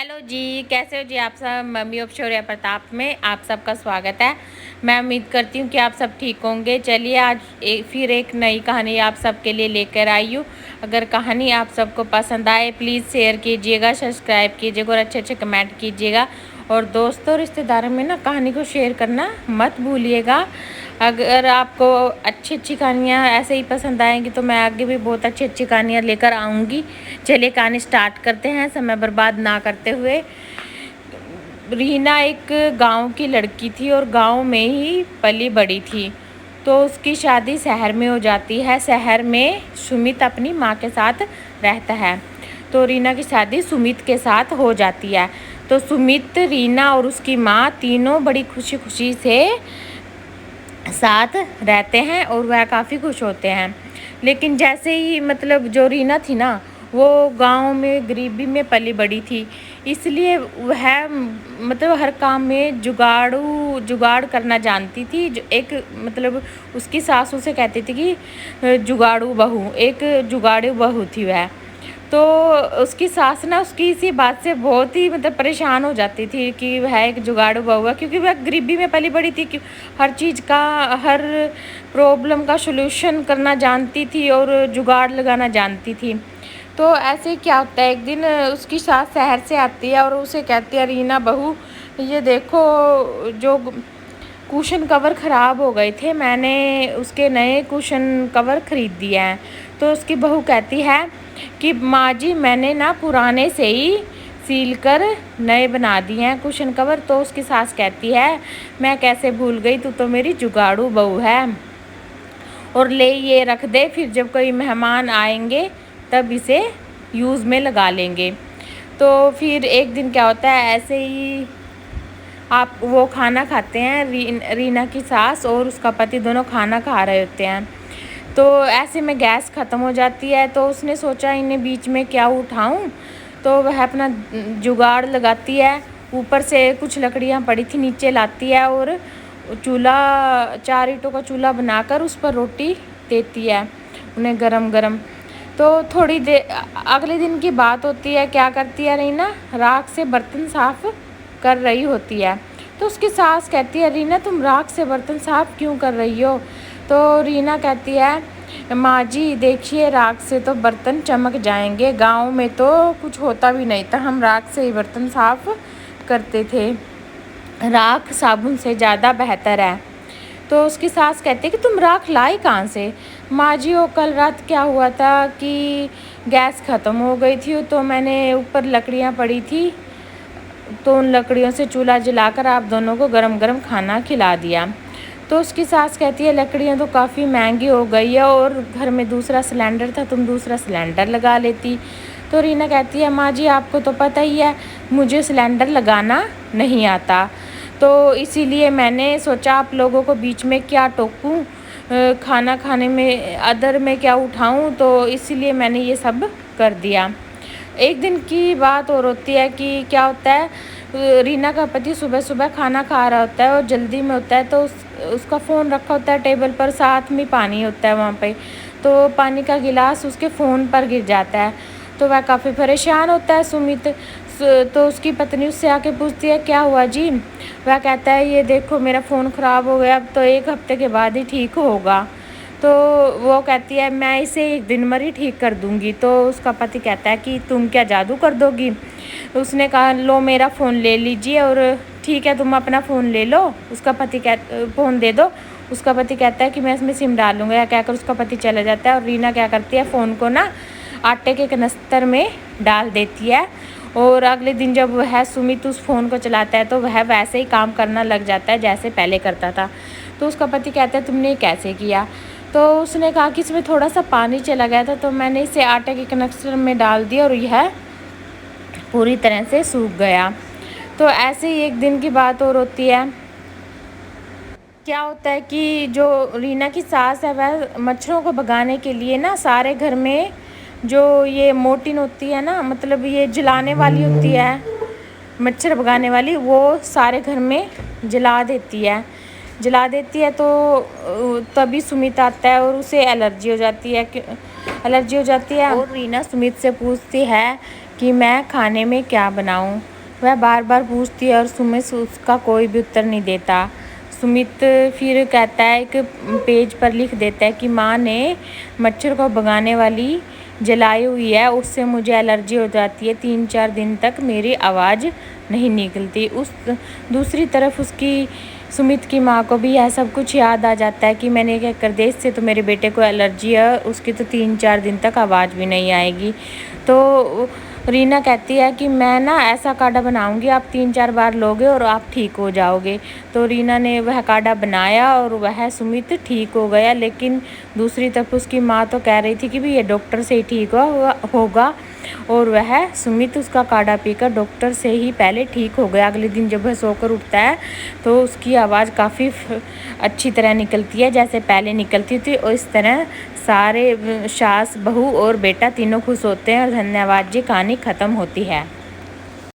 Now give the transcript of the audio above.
Hello जी, कैसे हो जी आप सब। मम्मी ऑफशोर प्रताप में आप सबका स्वागत है। मैं उम्मीद करती हूँ कि आप सब ठीक होंगे। चलिए आज फिर एक नई कहानी आप सबके लिए लेकर आई हूँ। अगर कहानी आप सबको पसंद आए प्लीज़ शेयर कीजिएगा, सब्सक्राइब कीजिएगा और अच्छे अच्छे कमेंट कीजिएगा। और दोस्तों रिश्तेदारों में ना कहानी को शेयर करना मत भूलिएगा। अगर आपको अच्छी अच्छी कहानियाँ ऐसे ही पसंद आएंगी तो मैं आगे भी बहुत अच्छी अच्छी कहानियाँ लेकर आऊँगी। चलिए कहानी स्टार्ट करते हैं समय बर्बाद ना करते हुए। रीना एक गांव की लड़की थी और गांव में ही पली बड़ी थी। तो उसकी शादी शहर में हो जाती है। शहर में सुमित अपनी माँ के साथ रहता है। तो रीना की शादी सुमित के साथ हो जाती है। तो सुमित, रीना और उसकी माँ तीनों बड़ी खुशी खुशी से साथ रहते हैं और वह काफ़ी खुश होते हैं। लेकिन जैसे ही मतलब जो रीना थी ना, वो गांव में गरीबी में पली बड़ी थी, इसलिए वह मतलब हर काम में जुगाड़ करना जानती थी। जो एक मतलब उसकी सास उसे कहती थी कि जुगाड़ू बहू, एक जुगाड़ू बहू थी वह। तो उसकी सास ना उसकी इसी बात से बहुत ही मतलब परेशान हो जाती थी कि वह एक जुगाड़ू बहू है, क्योंकि वह गरीबी में पली बड़ी थी कि हर चीज़ का, हर प्रॉब्लम का सलूशन करना जानती थी और जुगाड़ लगाना जानती थी। तो ऐसे ही क्या होता है, एक दिन उसकी सास शहर से आती है और उसे कहती है, रीना बहू ये देखो जो कुशन कवर ख़राब हो गए थे, मैंने उसके नए कुशन कवर ख़रीद दिए हैं। तो उसकी बहू कहती है कि माँ जी मैंने ना पुराने से ही सील कर नए बना दिए हैं कुशन कवर। तो उसकी सास कहती है, मैं कैसे भूल गई, तू तो मेरी जुगाड़ू बहू है, और ले ये रख दे, फिर जब कोई मेहमान आएंगे तब इसे यूज़ में लगा लेंगे। तो फिर एक दिन क्या होता है, ऐसे ही आप वो खाना खाते हैं, रीना की सास और उसका पति दोनों खाना खा रहे होते हैं। तो ऐसे में गैस ख़त्म हो जाती है। तो उसने सोचा इन्हें बीच में क्या उठाऊं। तो वह अपना जुगाड़ लगाती है, ऊपर से कुछ लकड़ियां पड़ी थी नीचे लाती है और चूल्हा, 4 ईंटों का चूल्हा बनाकर उस पर रोटी देती है उन्हें गरम गरम। तो थोड़ी देर अगले दिन की बात होती है, क्या करती है रीना, राख से बर्तन साफ़ कर रही होती है। तो उसकी सास कहती है, रीना तुम राख से बर्तन साफ़ क्यों कर रही हो। तो रीना कहती है, माँ जी देखिए राख से तो बर्तन चमक जाएंगे, गांव में तो कुछ होता भी नहीं था, हम राख से ही बर्तन साफ़ करते थे, राख साबुन से ज़्यादा बेहतर है। तो उसकी सास कहती है कि तुम राख लाई कहाँ से। माँ जी वो कल रात क्या हुआ था कि गैस ख़त्म हो गई थी, तो मैंने ऊपर लकड़ियाँ पड़ी थी, तो उन लकड़ियों से चूल्हा जलाकर आप दोनों को गरम गरम खाना खिला दिया। तो उसकी सास कहती है, लकड़ियाँ तो काफ़ी महंगी हो गई है और घर में दूसरा सिलेंडर था, तुम दूसरा सिलेंडर लगा लेती। तो रीना कहती है, माँ जी आपको तो पता ही है मुझे सिलेंडर लगाना नहीं आता, तो इसीलिए मैंने सोचा आप लोगों को बीच में क्या टोकूं, खाना खाने में अदर में क्या उठाऊं, तो इसीलिए मैंने ये सब कर दिया। एक दिन की बात और होती है कि क्या होता है, रीना का पति सुबह सुबह खाना खा रहा होता है और जल्दी में होता है। तो उसका फ़ोन रखा होता है टेबल पर, साथ में पानी होता है वहाँ पे। तो पानी का गिलास उसके फ़ोन पर गिर जाता है। तो वह काफ़ी परेशान होता है सुमित। तो उसकी पत्नी उससे आके पूछती है, क्या हुआ जी। वह कहता है, ये देखो मेरा फ़ोन ख़राब हो गया, अब तो 1 हफ्ते के बाद ही ठीक होगा। तो वो कहती है, मैं इसे 1 दिन में ही ठीक कर दूंगी। तो उसका पति कहता है कि तुम क्या जादू कर दोगी। उसने कहा, लो मेरा फ़ोन ले लीजिए और ठीक है तुम अपना फ़ोन ले लो। उसका पति फ़ोन दे दो। उसका पति कहता है कि मैं इसमें सिम डाल लूँगा, या कहकर उसका पति चला जाता है। और रीना क्या करती है, फ़ोन को ना आटे के कनस्तर में डाल देती है। और अगले दिन जब वह सुमित उस फ़ोन को चलाता है तो वह वैसे ही काम करना लग जाता है जैसे पहले करता था। तो उसका पति कहता है, तुमने ये कैसे किया। तो उसने कहा कि इसमें थोड़ा सा पानी चला गया था, तो मैंने इसे आटे के कनस्तर में डाल दिया और यह पूरी तरह से सूख गया। तो ऐसे ही एक दिन की बात और होती है। क्या होता है कि जो रीना की सास है वह मच्छरों को भगाने के लिए ना सारे घर में जो ये मोर्टीन होती है ना, मतलब ये जलाने वाली होती है, मच्छर भगाने वाली, वो सारे घर में जला देती है। तो तभी सुमित आता है और उसे एलर्जी हो जाती है। और रीना सुमित से पूछती है कि मैं खाने में क्या बनाऊं। वह बार बार पूछती है और सुमित उसका कोई भी उत्तर नहीं देता। सुमित फिर कहता है, एक पेज पर लिख देता है कि माँ ने मच्छर को भगाने वाली जलाई हुई है, उससे मुझे एलर्जी हो जाती है, 3-4 दिन तक मेरी आवाज़ नहीं निकलती। उस दूसरी तरफ उसकी सुमित की माँ को भी यह सब कुछ याद आ जाता है कि मैंने क्या कर दिया, इससे तो मेरे बेटे को एलर्जी है, उसकी तो 3-4 दिन तक आवाज़ भी नहीं आएगी। तो रीना कहती है कि मैं ना ऐसा काढ़ा बनाऊंगी, आप 3-4 बार लोगे और आप ठीक हो जाओगे। तो रीना ने वह काढ़ा बनाया और वह सुमित ठीक हो गया। लेकिन दूसरी तरफ उसकी माँ तो कह रही थी कि भी ये डॉक्टर से ही ठीक होगा, और वह सुमित उसका काढ़ा पीकर डॉक्टर से ही पहले ठीक हो गया। अगले दिन जब वह सोकर उठता है तो उसकी आवाज़ काफ़ी अच्छी तरह निकलती है जैसे पहले निकलती थी, और इस तरह सारे सास, बहू और बेटा तीनों खुश होते हैं। और धन्यवाद जी, कहानी ख़त्म होती है।